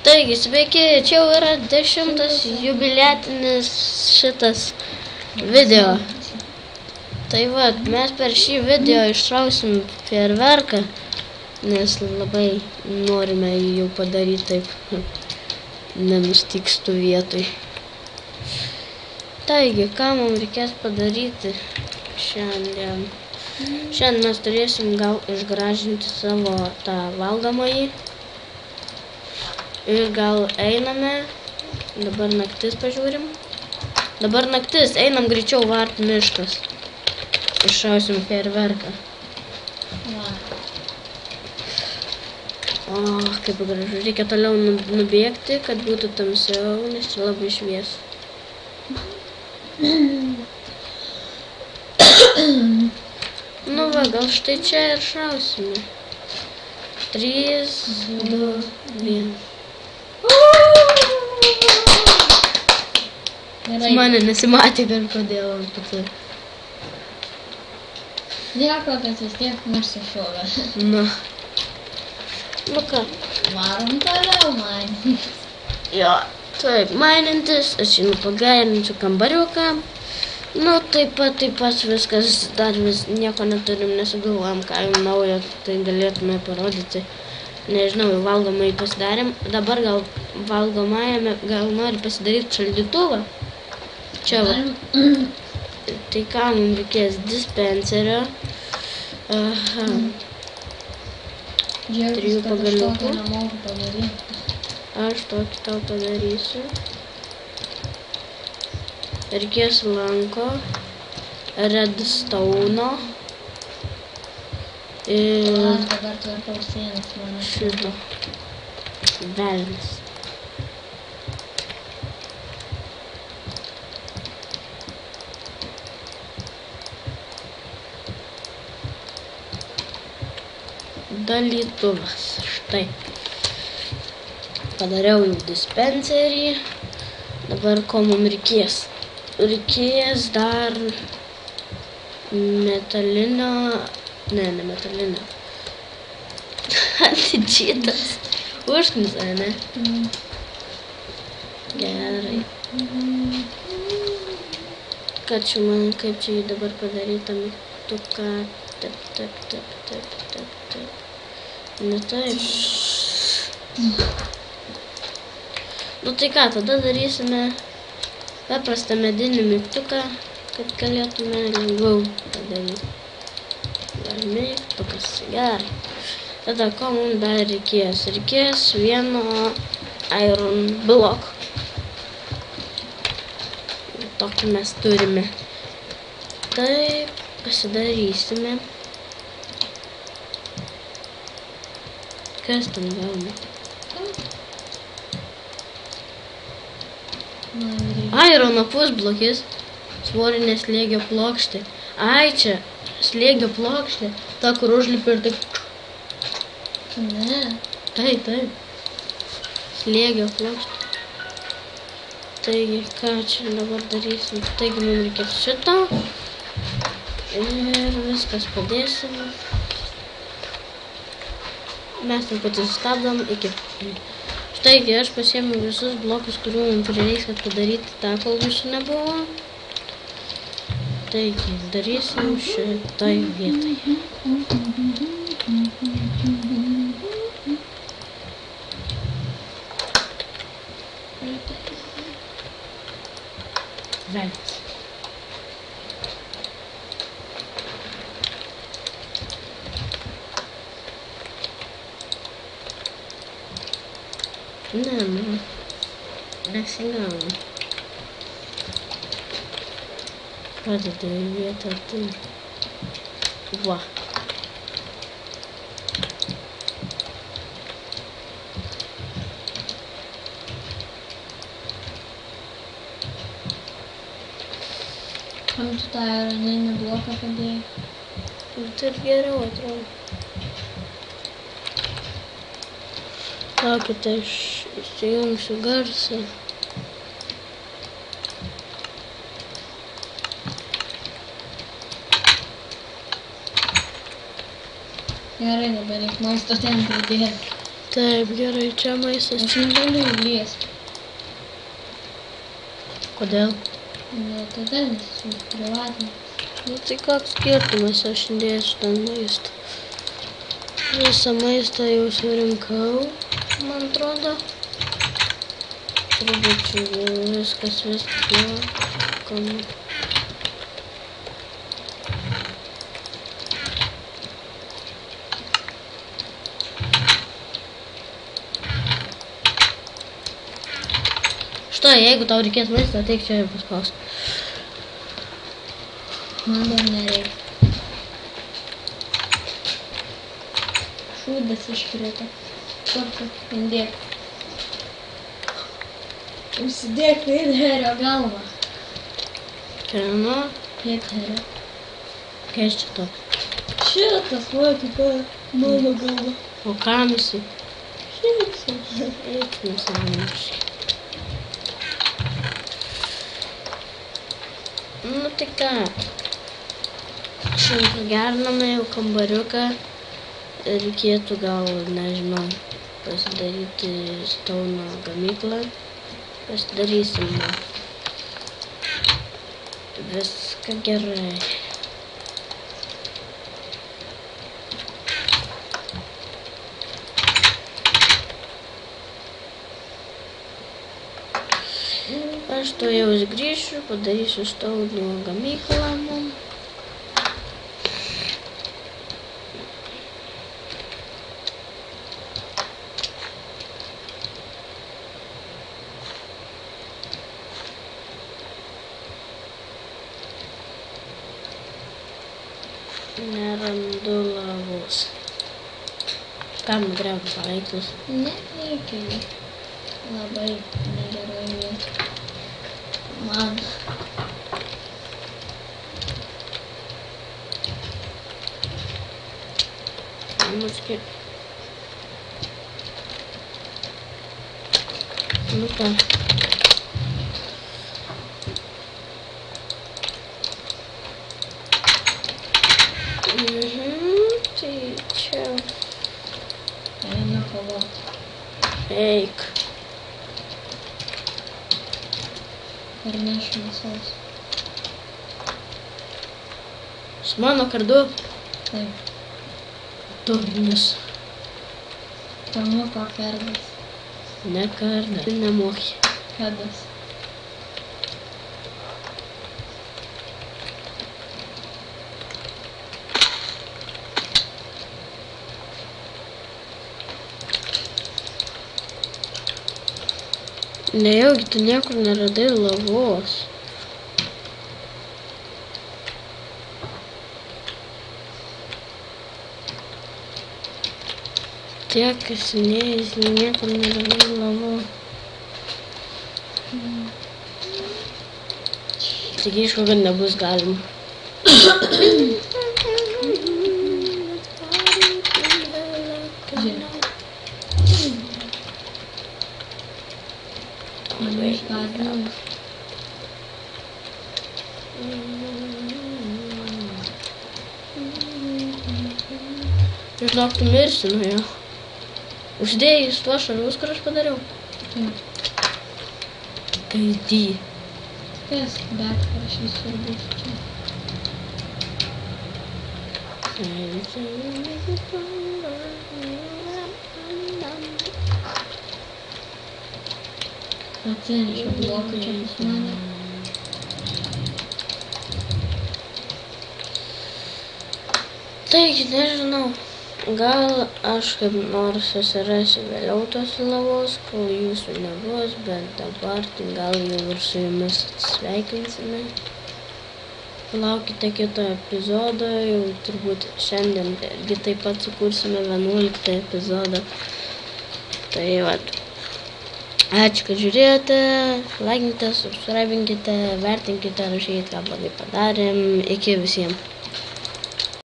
Taigi, sveiki, čia jau yra 10 jubiliatinis šitas video. Tai va, mes per šį video išrausim fejerverką, nes labai norime jį jau padaryti taip, nenustikstų vietoj. Taigi, ką mums reikės padaryti šiandien? Šiandien mes turėsim gal išgražinti savo tą valgomąjį. Ir gal einame, dabar naktis pažiūrim. Dabar naktis, einam greičiau vart miškas. Iššausim fejerverką. O, kaip gražu, reikia toliau nubėgti, kad būtų tamsiau, nes čia labai švies. Nu va, gal štai čia ir šausime. 3, 2, 1. Mane nesimatė kažkodėl ant pati. Nieko, kad vis tiek nesišovė. Nu. Nu ką? Varom toliau mainintis. Jo, taip, mainintis, aš jį pagairinsiu kambariuką. Nu, taip pat viskas, dar vis nieko neturim, nesugalvojam, ką jau naujo, tai galėtume parodyti. Nežinau, valgomąjį pasidarėm. Dabar gal valgomajame, gal nori pasidaryti šaldytuvą. Čia va. Tai ką mums reikės dispenserio. Aha. 3 pagaliukų. Aš tokį tau padarysiu. Reikės lanko. Redstone'o. Ir dabar tvarkau sienas, mano šito velnis. Dalytuvas. Štai. Padariau jau dispenserį. Dabar ko mums reikės? Reikės dar metalinio. Ne metalinio. Antičytas. Užknisa, ne? Gerai. Ką čia man, kaip čia jį dabar padaryta mygtuką. Taip. Ne taip. Nu tai ką, tada darysime paprastą medinį mygtuką, kad galėtume lengviau padaryti. Mygtukas, gerai. Tada ko mums dar reikės? Reikės vieno iron block. Tokį mes turime. Taip, pasidarysime. Kas ten gauna? Irono pusblokis. Svorinė slėgio plokštė. Ai, čia slėgio plokštė. Ta, kur užlipi ir taip. Ne. Taip. Slėgio plokštė. Taigi, ką čia dabar darysim? Taigi, mums reikės šito. Ir viskas padėsim. Mes truputį sustabdom iki. Štaigi, aš pasiėmiau visus blokus, kurių mums prireiks, kad padaryti tą, kol mūsų nebuvo. Taigi, darysim šitoj vietoje. Velnis. Ne, nesigauna. Pradeda į vietą tai. Va. Kam tu tą ironinį bloką padėjai? Ir taip geriau atrodo. Laukite, aš įsijungsiu garsą. Gerai, dabar reik maisto ten pridėti. Taip, gerai, čia maistas. Aš negaliu įliesti. Kodėl? Ne, tada nesu privatinis. Nu tai koks skirtumas, aš dėsiu ten maistą. Visą maistą jau surinkau, man atrodo. Trupučiu viskas tvarkoma. Štai, jeigu tau reikės maisto, ateik čia ir paspaus. Man dar nereikia. Šūdas iškrito. Kartu, indėk. Užsidėk Hitlerio galvą. Kieno? Hitlerio. Kas čia toks? Šitas, va, tipo, mano galva. O kam jisai? Šitas. Eik nesąmoniškai. Nu tai ką, šiandien gername jau kambariuką, reikėtų gal, nežinau, pasidaryti stauno gamyklą, pasidarysim, viską gerai. Aš to jau grįšiu, padarysiu stauno gamyklą mum. Nerandu lavos. Kam nugriauti paveikslus? Nereikia jų. Labai negerai vieta. Man. Muski. Nu ką. Tai čia. Einu kovoti. Eik. Parnešiu mėsos. Su mano kardu? Taip. Durnius. Tamuko kardas. Ne kardą. Nemoki. Kadas. Nejaugi tu niekur neradai lavos. Tiek kasinėjais, niekur neradai lavos. Tik aišku, kad nebus galima. Mane išgąsdino. Žinok, tu mirsi nuo jo. Uždėjus tuos šarvus, kur aš padariau. Gaidį. Kas, bet aš visur būsiu čia. Atsinešiu blokų čia pas mane. Taigi, nežinau. Gal aš kaip nors susirasiu vėliau tos lavos, kol jūsų nebus, bet dabar tai gal jau ir su jumis atsisveikinsime. Laukite kito epizodo, jau turbūt šiandien irgi taip pat sukursime 11 epizodą. Tai vat. Ačiū, kad žiūrėjote, laikinkite, subscribinkite, vertinkite, rašykite, ką blogai padarėm. Iki visiems.